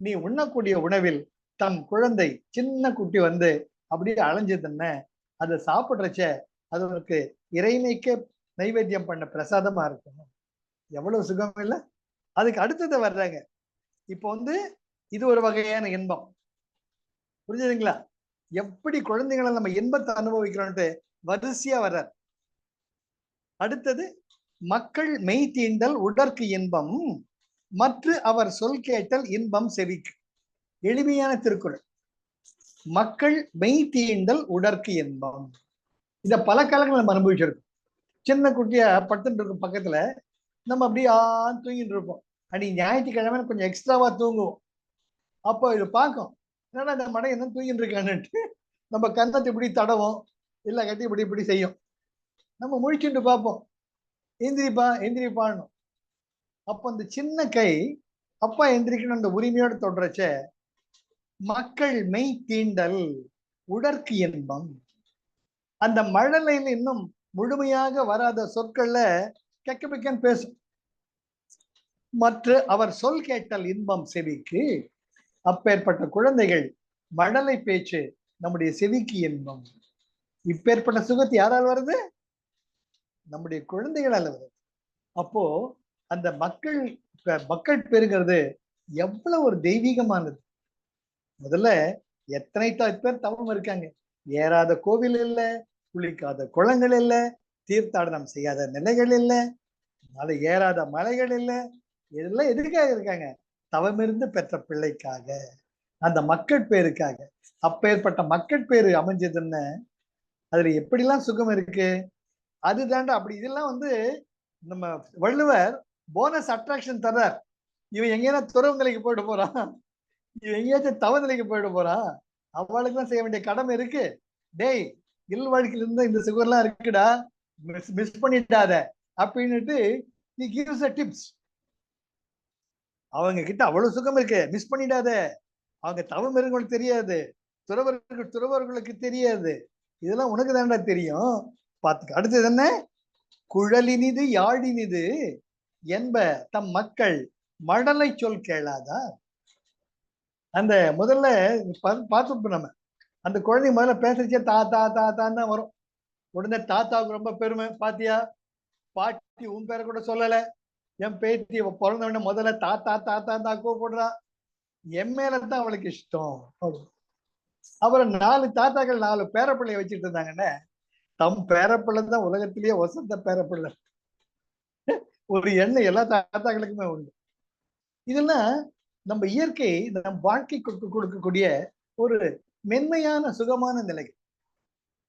நீ உண்ணக்கூடிய உணவில் தம் குழந்தை, சின்ன குட்டி அப்படியே அலைஞ்சதுன்னு அதை சாப்பிடுறச்ச அது உனக்கு இறைமைக்கு நைவேத்தியம் பண்ண பிரசாதமா இருக்கும். எவ்வளவு சுகம் இல்லை? அதுக்கு அடுத்தது வர்றாங்க. இப்போ இது ஒரு வகையான இன்பம். புரிஞ்சுதுங்களா? எப்படி குழந்தைகளை நம்ம இன்பத்தை அனுபவிக்கிறோம்ட்டு வரிசையா வர்றார். அடுத்தது, மக்கள் மெய் தீண்டல் உடற்கு இன்பம், மற்ற அவர் சொல் கேட்டல் இன்பம் செவிக்கு. எளிமையான திருக்குறள். மக்கள் மெய் தீண்டல் உடற்கு இன்பம். இத பல காலங்கள் நம்ம அனுபவிச்சிருக்கோம். சின்ன குட்டியா படுத்துட்டு இருக்கும் பக்கத்துல, நம்ம அப்படியே தூங்கிட்டு இருப்போம். அன்னைக்கு ஞாயிற்றுக்கிழமை கொஞ்சம் எக்ஸ்ட்ராவா தூங்குவோம். அப்போ இது பார்க்கும், என்னடா இந்த மடை என்ன தூங்கிட்டு இருக்கான்னுட்டு நம்ம கன்னத்தை இப்படி தடவும், இல்ல கட்டி இப்படி இப்படி செய்யும். நம்ம முழிச்சுட்டு பார்ப்போம், எந்திரிப்பா எந்திரிப்பான்னு. அப்போ அந்த சின்ன கை அப்பா எந்திரிக்கணும் அந்த உரிமையோட தொடரச்ச மக்கள் மெய் தீண்டல் உடற்கு இன்பம். அந்த மழலையில இன்னும் முழுமையாக வராத சொற்கள்ல கெக்கபிக்கன் பேசும். மற்ற அவர் சொல் கேட்டல் இன்பம் செவிக்கு. அப்பேற்பட்ட குழந்தைகள் மழலை பேச்சு நம்முடைய செவிக்கு இன்பம். இப்பேற்பட்ட சுகத்து யாரால் வருது? நம்முடைய குழந்தைகளால் வருது. அப்போ அந்த மக்கள் பெறுகிறது எவ்வளவு ஒரு தெய்வீகமானது. முதல்ல எத்தனை பேர் தவம் இருக்காங்க. ஏறாத கோவில் இல்ல, குளிக்காத குளங்கள் இல்ல, தீர்த்தாடனம் செய்யாத நிலைகள் இல்ல, மலை ஏறாத மலைகள் இல்ல. இதெல்லாம் எதுக்காக இருக்காங்க? தவமிருந்து பெற்ற பிள்ளைக்காக, அந்த மக்கள் பேருக்காக. அப்பேற்பட்ட மக்கள் பேரு அமைஞ்சதுன்னு அதுல எப்படிலாம் சுகம் இருக்கு. அதுதாண்டா அப்படி. இதெல்லாம் நம்ம வள்ளுவர் போனஸ் அட்ராக்ஷன் தர்றார். இவன் எங்கேயா துறவு நிலைக்கு போயிட்டு போறான், இவன் எங்கேயாச்சும் தவ நிலைக்கு போயிட்டு போறான், அவளுக்கு தான் செய்ய வேண்டிய கடமை இருக்கு. டேய், இல் வாழ்க்கையில இருந்து இந்த சுகர்லாம் இருக்குடா, மிஸ் பண்ணிட்டாத அப்படின்னுட்டு நீ கிவ்ஸ் அ டிப்ஸ். அவங்க கிட்ட அவ்வளவு சுகம் இருக்கு, மிஸ் பண்ணிடாத. அவங்க தவம் இருங்களுக்கு தெரியாது, துறவர்களுக்கு தெரியாது. இதெல்லாம் உனக்கு தாண்டா தெரியும், பாத்துக்க. அடுத்தது என்ன? குழலினிது யாழினிது என்ப தம் மக்கள் மடலை சொல் கேளாதா. அந்த முதல்ல பார்த்துப்போம் நம்ம, அந்த குழந்தை முதல்ல பேசுறச்சே தாத்தா தாத்தான்னு தான் வரும். உடனே தாத்தாவுக்கு ரொம்ப பெருமை. பாத்தியா, பாட்டி உன் பேரை கூட சொல்லல, என் பேத்தி பிறந்தவன முதல்ல தாத்தா தாத்தா தான் கூப்பிடுறா. என் மேலதான் அவளுக்கு இஷ்டம். அப்புறம் 4 தாத்தாக்கள் 4 பேரப்பிள்ளைய வச்சுட்டு இருந்தாங்கன்னா, தம் பேரப்பிள்ளை தான் உலகத்திலேயே வசந்த பேரப்பிள்ளை. ஒரு எண்ணம் எல்லா தாத்தாக்களுக்குமே உண்டு. இதெல்லாம் நம்ம இயற்கை நம் வாழ்க்கை கொடுக்கக்கூடிய ஒரு மென்மையான சுகமான நிலை.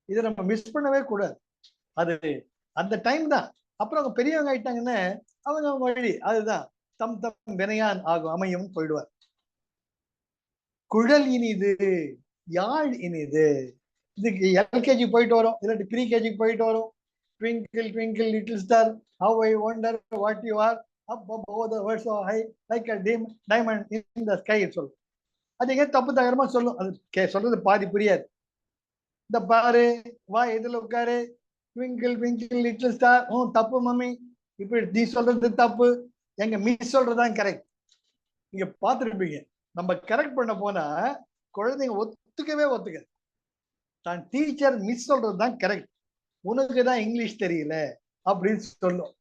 இதை நம்ம மிஸ் பண்ணவே கூடாது. அது அந்த டைம் தான். அப்புறம் அவங்க பெரியவங்க ஆயிட்டாங்கன்னா அவங்க வழி அதுதான். தம் தம் வினையான் ஆகும் அமையும் போயிடுவார். குழல் இனிது, யாழ் இனிது. இதுக்கு எல்கேஜி போயிட்டு வரும், இல்லாட்டி ப்ரீ கேஜி போயிட்டு வரும். Twinkle twinkle little star, how I wonder what you are, up above the world so high like a diamond in the sky சொல்லும். அது எங்க தப்பு தகரமா சொல்லும். அது சொல்றது பாதி புரியாது. இந்த பாரு, வா எதுல உட்காரு, ட்விங்கிள் ட்விங்கிள் லிட்டில் ஸ்டார், தப்பு மம்மி, இப்படி நீ சொல்றது தப்பு, எங்க மிஸ் சொல்றதுதான் கரெக்ட். நீங்க பார்த்துருப்பீங்க, நம்ம கரெக்ட் பண்ண போனா குழந்தைங்க ஒத்துக்க தான் டீச்சர் மிஸ் சொல்றதுதான் கரெக்ட், உனக்கு தான் இங்கிலீஷ் தெரியல அப்படின்னு சொல்லும்.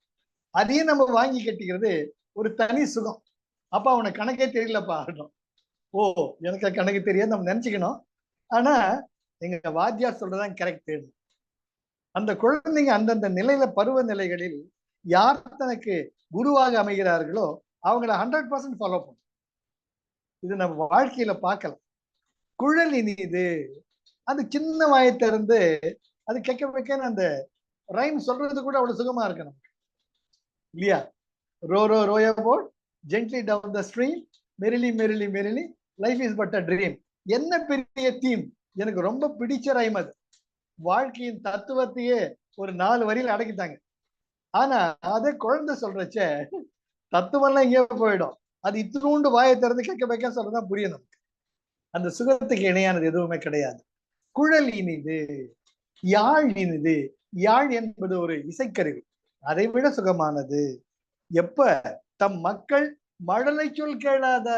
அதையும் நம்ம வாங்கி கட்டிக்கிறது ஒரு தனி சுகம். அப்ப அவனுக்கு கணக்கே தெரியலப்பா. ஓ, எனக்கு கணக்கு தெரியாது நம்ம நினைச்சுக்கணும். ஆனா எங்க வாத்தியார் சொல்றதுதான் கரெக்ட். அந்த குழந்தைங்க அந்தந்த நிலையில பருவ நிலைகளில் யார் தனக்கு குருவாக அமைகிறார்களோ அவங்கள 100% ஃபாலோ பண்ணும். இது நம்ம வாழ்க்கையில பார்க்கலாம். குழல் இனிது, அது சின்ன வாயை திறந்து அது கேட்க வைக்க அந்த ரைம் சொல்றது கூட அவ்வளவு சுகமா இருக்கு நமக்கு, இல்லையா? Row row row your boat gently down the stream, merrily merrily merrily, life is but a dream. என்ன பெரிய தீம், எனக்கு ரொம்ப பிடிச்ச ரைம் அது. வாழ்க்கையின் தத்துவத்தையே ஒரு 4 வரியில அடக்கிட்டாங்க. ஆனா அதே குழந்தை சொல்றச்ச தத்துவம்லாம் எங்கேயோ போயிடும். அது இத்தினூண்டு வாயை திறந்து கேட்க வைக்க சொல்றதுதான் புரியும் நமக்கு. அந்த சுகத்துக்கு இணையானது எதுவுமே கிடையாது. குழல் இனிது, யாழ் இனிது. யாழ் என்பது ஒரு இசைக்கருவி, அதை விட சுகமானது. எப்ப தம் மக்கள் மழலை சொல் கேளாத,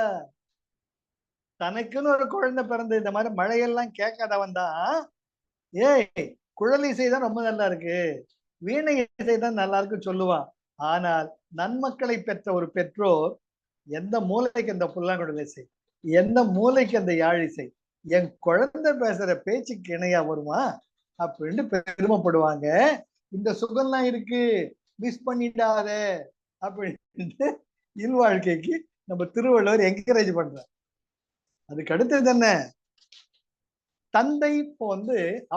தனக்குன்னு ஒரு குழந்தை பிறந்து இந்த மாதிரி மழையெல்லாம் கேட்காதவன் தான், ஏய் குழல் இசைதான் ரொம்ப நல்லா இருக்கு, வீணை இசைதான் நல்லா இருக்கு சொல்லுவான். ஆனால் நன்மக்களை பெற்ற ஒரு பெற்றோர் எந்த மூளைக்கு அந்த புல்லாங்குழல் இசை, எந்த மூளைக்கு அந்த யாழ் இசை, என் குழந்தை பேசுற பேச்சுக்கு இணையா வருமா அப்படின்னு பெருமைப்படுவாங்க. இந்த சுகம்லாம் இருக்கு, மிஸ் பண்ணிடாத அப்படின்னு இல்வாழ்க்கைக்கு நம்ம திருவள்ளுவர் என்கரேஜ் பண்றார். அதுக்கு அடுத்தது என்ன, தந்தை இப்போ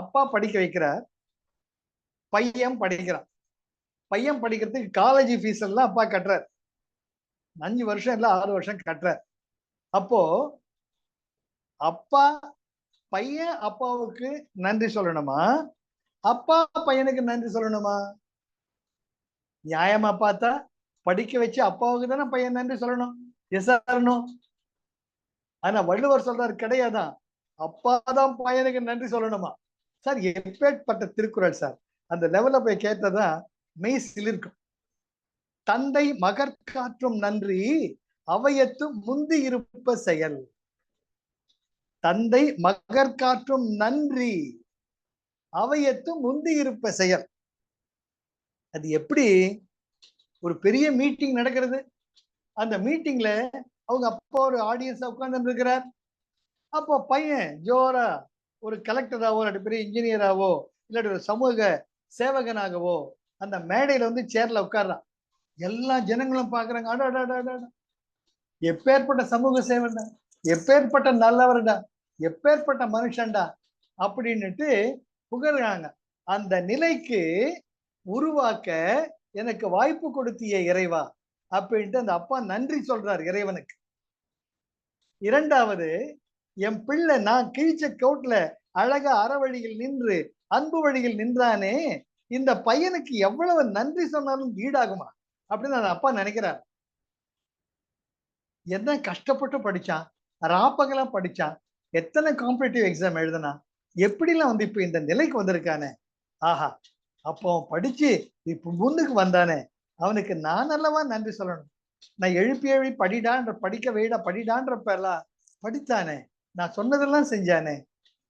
அப்பா படிக்க வைக்கிறார், பையன் படிக்கிறான். பையன் படிக்கிறதுக்கு காலேஜ் ஃபீஸ் எல்லாம் அப்பா கட்டுறார். 5 வருஷம் இல்ல 6 வருஷம் கட்டுறார். அப்போ அப்பா பையன் அப்பாவுக்கு நன்றி சொல்லணுமா, அப்பா பையனுக்கு நன்றி சொல்லணுமா? நியாயமா பார்த்தா படிக்க வச்சு அப்பாவுக்கு தானே பையன் நன்றி சொல்லணும். Yes or no? ஆனா வள்ளுவர் சொல்றாரு கிடையாதான், அப்பாதான் பையனுக்கு நன்றி சொல்லணுமா. சார் எப்பேற்பட்ட திருக்குறள் சார். அந்த லெவல்ல போய் கேட்டதான் மெய் சிலிர்க்கும். தந்தை மகற்காற்றும் நன்றி அவையத்து முந்தி இருப்ப செயல். தந்தை மகற்காற்றும் நன்றி அவையத்து முந்தி இருப்ப செயல். அது எப்படி? ஒரு பெரிய மீட்டிங் நடக்கிறது, அந்த மீட்டிங்ல அவங்க அப்பா ஒரு ஆடியன்ஸ் உட்கார்ந்து இருக்கிறார். அப்போ பையன் ஜோரா ஒரு கலெக்டராவோ இல்லாட்டி பெரிய இன்ஜினியராவோ இல்லாட்டி ஒரு சமூக சேவகனாகவோ அந்த மேடையில சேர்ல உட்கார்றான். எல்லா ஜனங்களும் பாக்குறாங்க, அட எப்பேற்பட்ட சமூக சேவன்டா, எப்பேற்பட்ட நல்லவர்டா, எப்பேற்பட்ட மனுஷன்டா அப்படின்னுட்டு புகழ்றாங்க. அந்த நிலைக்கு உருவாக்க எனக்கு வாய்ப்பு கொடுத்திய இறைவா அப்படின்ட்டு அந்த அப்பா நன்றி சொல்றார் இறைவனுக்கு. இரண்டாவது, என் பிள்ளை நான் கிழிச்ச கோட்ல அழகா அறவழியில் நின்று அன்பு வழியில் நின்றானே, இந்த பையனுக்கு எவ்வளவு நன்றி சொன்னாலும் ஈடாகுமா அப்படின்னு அந்த அப்பா நினைக்கிறார். என்ன கஷ்டப்பட்டு படிச்சான், ராப்பகலாம் படிச்சான், எத்தனை காம்படிட்டிவ் எக்ஸாம் எழுதுனா, எப்படிலாம் இப்ப இந்த நிலைக்கு வந்திருக்கானே, ஆஹா, அப்போ படிச்சு இப்ப முன்னுக்கு வந்தானே, அவனுக்கு நான் அல்லவா நன்றி சொல்லணும். நான் எழுப்பி படிடான்ற, படிக்க வைடா படிடான்ற பேர்லாம் படித்தானே, நான் சொன்னதெல்லாம் செஞ்சானே,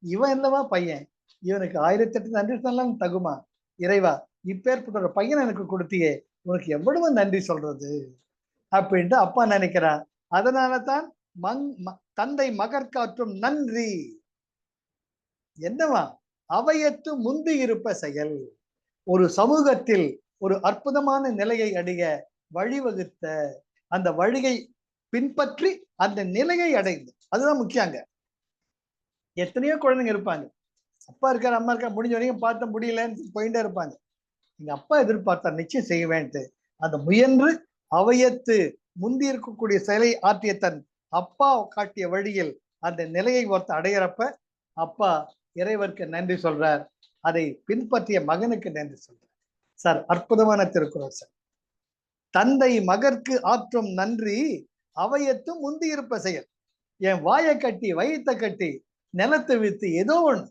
இவன் இல்லவா பையன், இவனுக்கு 1008 நன்றி சொல்லலாம் தகுமா? இறைவா, இப்பேற்பட்ட ஒரு பையன் எனக்கு கொடுத்தியே, உனக்கு எவ்வளவு நன்றி சொல்றது அப்படின்ட்டு அப்பா நினைக்கிறான். அதனால தான் தந்தை மகற்காற்றும் நன்றி என்னவா அவையத்து முந்தி இருப்ப செயல். ஒரு சமூகத்தில் ஒரு அற்புதமான நிலையை அடைய வழிவகுத்த அந்த வழியை பின்பற்றி அந்த நிலையை அடைந்து, அதுதான் முக்கியங்க. எத்தனையோ குழந்தைங்க இருப்பாங்க, அப்பா இருக்காரு அம்மா இருக்கா முடிஞ்ச வரைக்கும் பார்த்த முடியலன்னு போயிட்டே இருப்பாங்க. எங்க அப்பா எதிர்பார்த்தா நிச்சயம் செய்வேன்ட்டு அந்த முயன்று அவையத்து முந்தி இருக்கக்கூடிய செயலை ஆற்றிய தன் அப்பா காட்டிய வழியில் அந்த நிலையை ஒருத்த அடையிறப்ப அப்பா இறைவருக்கு நன்றி சொல்றார். அதை பின்பற்றிய மகனுக்கு நன்றி சொல்றார். சார் அற்புதமான திருக்குறள் சார். தந்தை மகற்கு ஆற்றும் நன்றி அவையத்து முந்தி இருப்ப செயல். என் வாயை கட்டி வயிற்ற கட்டி நிலத்தை வித்து ஏதோ ஒண்ணு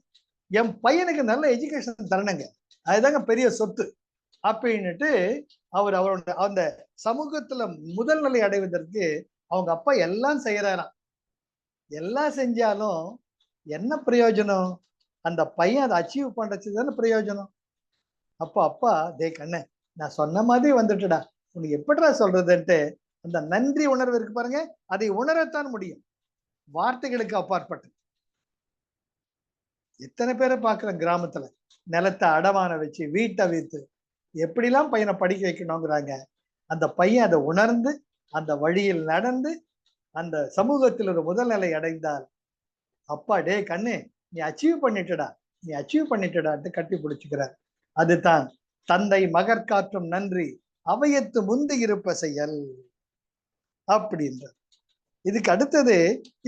என் பையனுக்கு நல்ல எஜுகேஷன் தரணுங்க, அதுதாங்க பெரிய சொத்து அப்படின்னுட்டு அவரோட அந்த சமூகத்துல முதல் நிலை அடைவதற்கு அவங்க அப்பா எல்லாம் செய்யறாராம். எல்லாம் செஞ்சாலும் என்ன பிரயோஜனம்? அந்த பையன் அதை அச்சீவ் பண்றது தானே பிரயோஜனம். அப்போ அப்பா டே கண்ணே நான் சொன்ன மாதிரி வந்துட்டுடா, உனக்கு எப்படிடா சொல்றதுன்ட்டு அந்த நன்றி உணர்வு இருக்கு பாருங்க, அதை உணரத்தான் முடியும், வார்த்தைகளுக்கு அப்பாற்பட்டு. எத்தனை பேரை பார்க்கிறேன் கிராமத்துல நிலத்தை அடமான வச்சு வீட்டை வித்து எப்படிலாம் பையனை படிக்க வைக்கணுங்கிறாங்க. அந்த பையன் அதை உணர்ந்து அந்த வழியில் நடந்து அந்த சமூகத்தில் ஒரு முதல்நிலை அடைந்தால் அப்பா டே கண்ணு நீ அச்சீவ் பண்ணிட்டுடா, நீ அச்சீவ் பண்ணிட்டுடான்ட்டு கட்டி பிடிச்சுக்கிறார். அதுதான் தந்தை மகற்காற்றும் நன்றி அவையத்து முந்தி இருப்ப செயல் அப்படின்ற. இதுக்கு அடுத்தது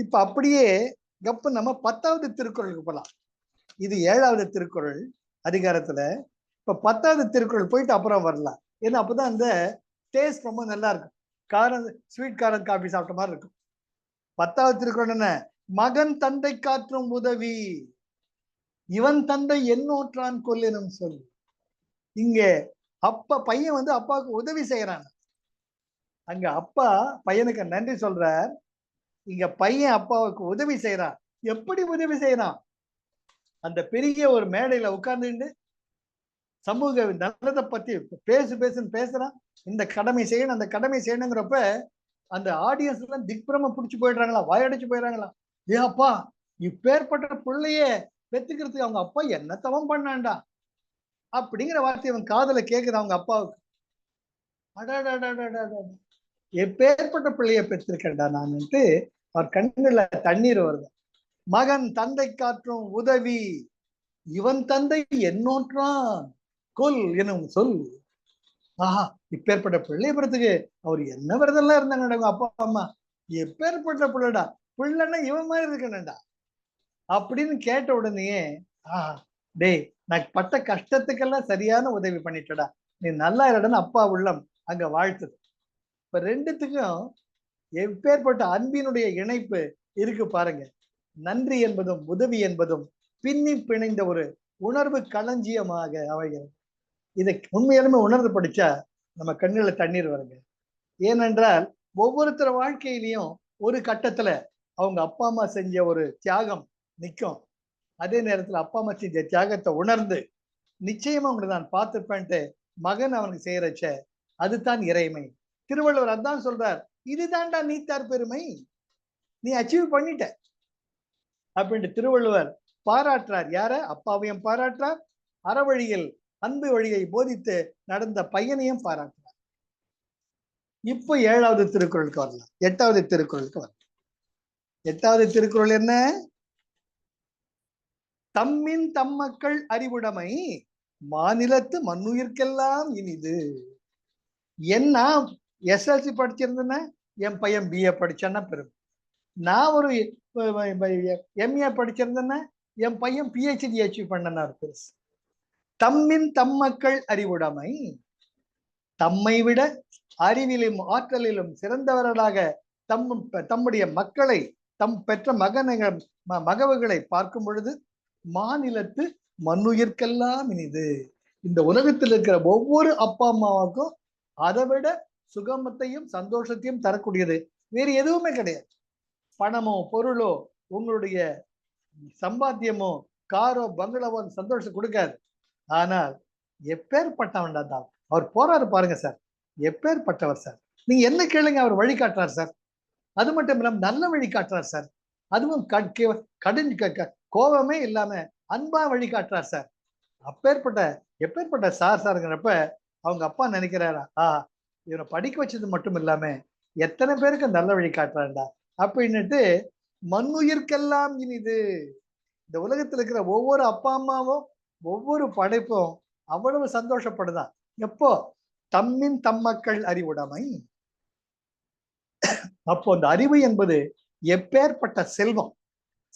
இப்ப அப்படியே கப்பு நம்ம 10வது திருக்குறளுக்கு போலாம். இது 7வது திருக்குறள் அதிகாரத்துல. இப்ப 10வது திருக்குறள் போயிட்டு அப்புறம் வரலாம். ஏன்னா அப்பதான் அந்த டேஸ்ட் ரொம்ப நல்லா இருக்கும். காரம் ஸ்வீட் காரம் காபி சாப்பிட்ட மாதிரி இருக்கும். 10வது திருக்குறள் என்ன? மகன் தந்தை காற்றும் உதவி இவன் தந்தை என்னோற்றான் கொல்லினும் சொல். இங்க அப்பா பையன் வந்து அப்பாவுக்கு உதவி செய்யறான். அங்க அப்பா பையனுக்கு நன்றி சொல்ற, இங்க பையன் அப்பாவுக்கு உதவி செய்யறான். எப்படி உதவி செய்யறான்? அந்த பெரிய ஒரு மேடையில உட்கார்ந்துட்டு சமூக நல்லதை பத்தி பேசுன்னு பேசுறான். இந்த கடமை செய்யணும் அந்த கடமை செய்யணுங்கிறப்ப அந்த ஆடியன்ஸ் எல்லாம் திக்பிரம பிடிச்சு போயிடுறாங்களா, வாயடிச்சு போயிடுறாங்களா. ஏ அப்பா இப்பேற்பட்ட பிள்ளைய பெத்துக்கிறதுக்கு அவங்க அப்பா என்ன தவம் பண்ணாண்டா அப்படிங்கிற வார்த்தை அவன் காதல கேக்குது அவங்க அப்பாவுக்கு. எப்பேற்பட்ட பிள்ளைய பெற்றிருக்கேன்டா நான்ட்டு அவர் கண்ணுல தண்ணீர் வருது. மகன் தந்தை காற்றும் உதவி இவன் தந்தை என்னோற்றான் கொல் எனும் சொல். ஆஹா இப்பேற்பட்ட பிள்ளை பிறத்துக்கு அவர் என்ன விரதெல்லாம் இருந்தாங்க அப்பா அம்மா. எப்பேற்பட்ட பிள்ளைடா, பிள்ளைன்னா இவன் மாதிரி இருக்கணும்டா அப்படின்னு கேட்ட உடனே ஆஹ் டேய் நான் பட்ட கஷ்டத்துக்கெல்லாம் சரியான உதவி பண்ணிட்டடா, நீ நல்லா இருடன்னு அப்பா உள்ளம் அங்க வாழ்த்துது. இப்ப ரெண்டுத்துக்கும் எப்பேற்பட்ட அன்பினுடைய இணைப்பு இருக்கு பாருங்க. நன்றி என்பதும் உதவி என்பதும் பின்னி பிணைந்த ஒரு உணர்வு களஞ்சியமாக அமைகிறது. இதை உண்மையாலுமே உணர்ந்து படிச்சா நம்ம கண்ணுல தண்ணீர் வருங்க. ஏனென்றால் ஒவ்வொருத்தர் வாழ்க்கையிலையும் ஒரு கட்டத்துல அவங்க அப்பா அம்மா செஞ்ச ஒரு தியாகம் நிற்கும். அதே நேரத்துல அப்பா அம்மா செஞ்ச தியாகத்தை உணர்ந்து நிச்சயமா உங்களை நான் பார்த்துப்பேன்ட்டு மகன் அவனுக்கு செய்யறச்ச அதுதான் இறைமை. திருவள்ளுவர் அதான் சொல்றார், இதுதான்டா நீத்தார் பெருமை, நீ அச்சீவ் பண்ணிட்ட அப்படின்ட்டு திருவள்ளுவர் பாராட்டுறார். யார? அப்பாவையும் பாராட்டுறார், அறவழியில் அன்பு வழியை போதித்து நடந்த பையனையும் பாராட்டுறார். இப்போ 7வது திருக்குறளுக்கு வரலாம். 8வது திருக்குறளுக்கு வரலாம். 8வது திருக்குறள் என்ன? தம்மின் தம்மக்கள் அறிவுடைமை மாநிலத்து மண்ணுயிர்க்கெல்லாம் இனிது. என்ன எஸ்எல்சி படிச்சிருந்தேன்னா என் பையன் பிஏ படிச்சான்னா பெரும், நான் ஒரு எம்ஏ படிச்சிருந்தேன்னா என் பையன் பிஹெச்டி அச்சீவ் பண்ணனா பெருசு. தம்மின் தம்மக்கள் அறிவுடைமை, தம்மை விட அறிவிலும் ஆற்றலிலும் சிறந்தவர்களாக தம்முடைய மக்களை தம் பெற்ற மகவுகளை பார்க்கும் பொழுது மாநிலத்து மண்ணுயிர்க்கெல்லாம் இனிது. இந்த உலகத்தில் இருக்கிற ஒவ்வொரு அப்பா அம்மாவுக்கும் அதை விட சுகமத்தையும் சந்தோஷத்தையும் தரக்கூடியது வேறு எதுவுமே கிடையாது. பணமோ பொருளோ உங்களுடைய சம்பாத்தியமோ காரோ பங்களாவோ சந்தோஷம் கொடுக்காது. ஆனால் எப்பேற்பட்டவன்டா தான் அவர் போறாரு பாருங்க சார். எப்பேற்பட்டவர் சார். நீங்க என்ன கேளுங்க, அவர் வழி காட்டுறார் சார். அது மட்டும் இல்லாம நல்ல வழி காட்டுறார் சார். அதுவும் கடும் கோபமே இல்லாம அன்பா வழி காட்டுறார் சார். எப்பேற்பட்ட சாருங்கிறப்ப அவங்க அப்பா நினைக்கிறாரா, இவனை படிக்க வச்சது மட்டும் இல்லாம எத்தனை பேருக்கு நல்ல வழி காட்டுறாண்டா அப்படின்னுட்டு, மண்ணுயிர்க்கெல்லாம் இனிது. இந்த உலகத்துல இருக்கிற ஒவ்வொரு அப்பா அம்மாவும் ஒவ்வொரு படைப்பும் அவ்வளவு சந்தோஷப்படுதான். எப்போ தம்மின் தம்மக்கள் அறிவுடைமை. அப்போ அந்த அறிவு என்பது எப்பேற்பட்ட செல்வம்.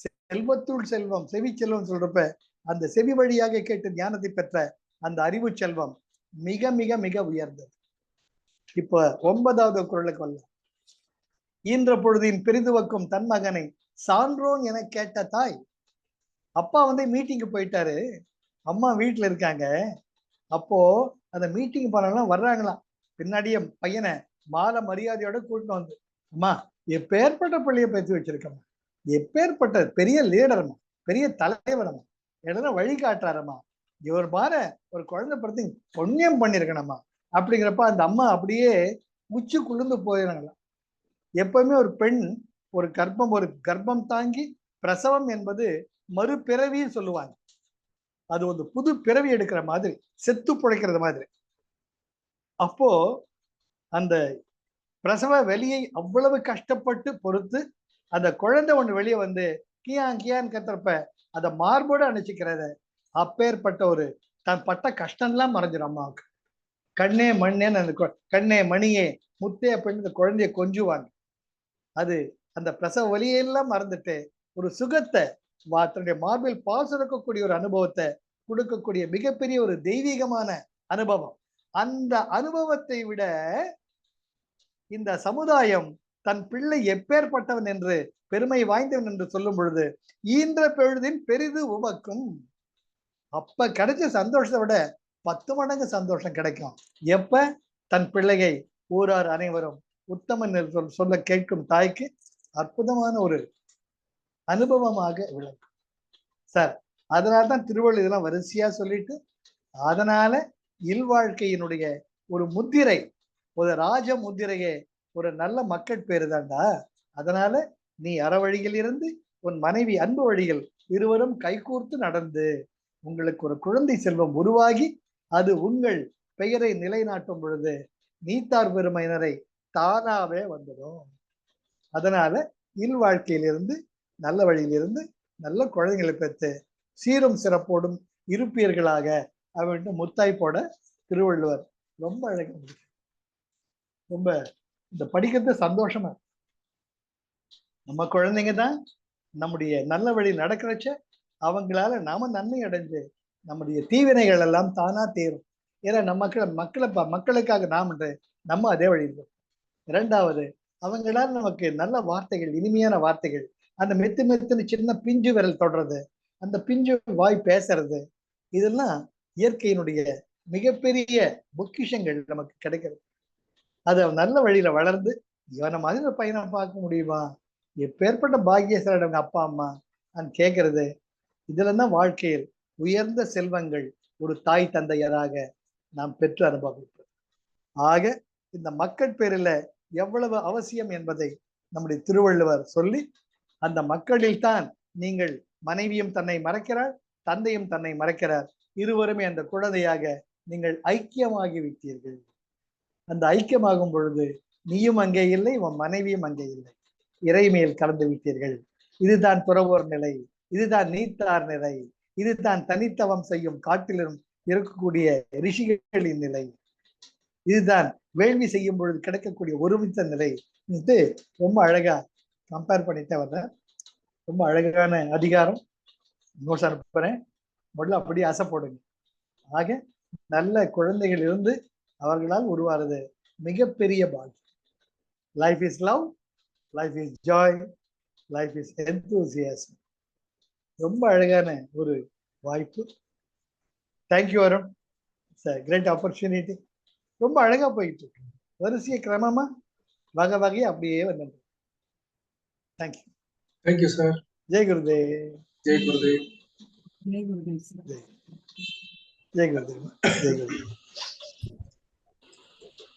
செல்வத்துள் செல்வம், செவி செல்வம் சொல்றப்ப அந்த செவி வழியாக கேட்டு ஞானத்தை பெற்ற அந்த அறிவு செல்வம் மிக மிக மிக உயர்ந்தது. இப்ப 9வது குறளுக்கு வரல. ஈன்ற பொழுதின் பெரிதுவக்கும் தன் மகனை சான்றோன் என கேட்ட தாய். அப்பா மீட்டிங்கு போயிட்டாரு, அம்மா வீட்டுல இருக்காங்க. அப்போ அந்த மீட்டிங் போனாலும் வர்றாங்களாம், பின்னாடியே பையனை மாலை மரியாதையோட கூட்டிட்டு வந்து, அம்மா எப்பேற்பட்ட பள்ளியை பற்றி வச்சிருக்கம்மா, எப்பேற்பட்ட பெரிய லீடர்மா, பெரிய தலைவரம்மா, எல்லாம் வழி காட்டுறாரம்மா, இவர் பார ஒரு குழந்தை படுத்தி புண்ணியம் பண்ணிருக்கணும்மா அப்படிங்கிறப்ப அந்த அம்மா அப்படியே உச்சி குளிர்ந்து போயிடறாங்களாம். எப்பவுமே ஒரு பெண் ஒரு கர்ப்பம் தாங்கி பிரசவம் என்பது மறுபிறவின்னு சொல்லுவாங்க. அது ஒரு புது பிறவி எடுக்கிற மாதிரி, செத்து பிழைக்கிறது மாதிரி. அப்போ அந்த பிரசவ வெளியை அவ்வளவு கஷ்டப்பட்டு பொறுத்து அந்த குழந்தை ஒண்ணு வெளியே வந்து கியான்னு கத்துறப்ப அதை மார்போடு அணைச்சிக்கிறத, அப்பேற்பட்ட ஒரு தன் பட்ட கஷ்டம்லாம் மறைஞ்சிடும் அம்மாவுக்கு. கண்ணே மண்ணேன்னு அந்த கண்ணே மணியே முத்தே அப்படின்னு இந்த குழந்தைய கொஞ்சுவாங்க. அது அந்த பிரசவ வலியெல்லாம் மறந்துட்டு ஒரு சுகத்தை தன்னுடைய மார்பில் பால் சுரக்கக்கூடிய ஒரு அனுபவத்தை கொடுக்கக்கூடிய மிகப்பெரிய ஒரு தெய்வீகமான அனுபவம். அந்த அனுபவத்தை விட இந்த சமுதாயம் தன் பிள்ளை எப்பேற்பட்டவன் என்று பெருமை வாய்ந்தவன் என்று சொல்லும் பொழுது ஈன்ற பொழுதின் பெரிது உமக்கும். அப்ப கிடைச்ச சந்தோஷத்தை விட 10 மடங்கு சந்தோஷம் கிடைக்கும் எப்ப தன் பிள்ளையை ஊரார் அனைவரும் உத்தமன் சொல்ல கேட்கும் தாய்க்கு அற்புதமான ஒரு அனுபவமாக விளக்கும் சார். அதனால்தான் திருவள்ளுவர் இதெல்லாம் வரிசையா சொல்லிட்டு, அதனால இல்வாழ்க்கையினுடைய ஒரு முத்திரை, ஒரு ராஜ முத்திரையே ஒரு நல்ல மக்கள் பேரு தான்டா. அதனால நீ அறவழியில் இருந்து உன் மனைவி அன்பு வழியில் இருவரும் கைகூர்த்து நடந்து உங்களுக்கு ஒரு குழந்தை செல்வம் உருவாகி அது உங்கள் பெயரை நிலைநாட்டும் பொழுது நீத்தார் பெருமையினரை தானாவே வந்துடும். அதனால இல்வாழ்க்கையிலிருந்து நல்ல வழியிலிருந்து நல்ல குழந்தைகளை பெற்று சீரும் சிறப்போடும் இருப்பீர்களாக அப்படின்னு முத்தாய் போட திருவள்ளுவர் ரொம்ப அழகா, ரொம்ப இந்த படிக்கிறது சந்தோஷமா. நம்ம குழந்தைங்க தான் நம்முடைய நல்ல வழி நடக்கிறச்ச அவங்களால நாம நன்மை அடைஞ்சு நம்முடைய தீவினைகள் எல்லாம் தானா தேரும். ஏன்னா மக்களுக்காக நாம் நம்ம அதே வழி இருக்கோம். இரண்டாவது, அவங்களால நமக்கு நல்ல வார்த்தைகள், இனிமையான வார்த்தைகள், அந்த மெத்துன்னு சின்ன பிஞ்சு விரல் தொடறது, அந்த பிஞ்சு வாய் பேசுறது, இதெல்லாம் இயற்கையினுடைய மிகப்பெரிய பொக்கிஷங்கள் நமக்கு கிடைக்கிறது. அது நல்ல வழியில வளர்ந்து இவனை மாதிரி ஒரு பையனை பார்க்க முடியுமா, எப்பேற்பட்ட பாக்கியசாலிங்க அப்பா அம்மா நான் கேட்கறது. இதுல தான் வாழ்க்கையில் உயர்ந்த செல்வங்கள் ஒரு தாய் தந்தையராக நாம் பெற்று அனுபவிப்போம். ஆக இந்த மக்கள் பேரில் எவ்வளவு அவசியம் என்பதை நம்முடைய திருவள்ளுவர் சொல்லி, அந்த மக்களில் தான் நீங்கள் மனைவியும் தன்னை மறக்கிறார், தந்தையும் தன்னை மறக்கிறார், இருவருமே அந்த குழந்தையாக நீங்கள் ஐக்கியமாகி விட்டீர்கள். அந்த ஐக்கியமாகும் பொழுது நீயும் அங்கே இல்லை, உன் மனைவியும் அங்கே இல்லை, இறைமையில் கலந்து விட்டீர்கள். இதுதான் துறவோர் நிலை, இதுதான் நீத்தார் நிலை, இதுதான் தனித்தவம் செய்யும் காட்டிலும் இருக்கக்கூடிய ரிஷிகளின் நிலை, இதுதான் வேள்வி செய்யும் பொழுது கிடைக்கக்கூடிய ஒருமித்த நிலை. ரொம்ப அழகா கம்பேர் பண்ணிட்டே வர்றேன். ரொம்ப அழகான அதிகாரம். நோட்ஸ் அனுப்புறேன், முதல்ல அப்படியே ஆசைப்படுங்க. ஆக நல்ல குழந்தைகள் இருந்து அவர்களால் உருவாறது மிகப்பெரிய பாக்கியம். Life is love, life is Joy, life is enthusiasm. ரொம்ப அழகான ஒரு வாய்ப்பு. Thank you Arun, it's a great opportunity. ரொம்ப அழகா போயிட்டு இருக்கு, வரிசைய கிரமமா வகை வகையா அப்படியே வந்து. Thank you. Thank you sir. Jai Gurudev. Jai Gurudev. Jai Gurudev. Jai Gurudev. Jai Gurudev.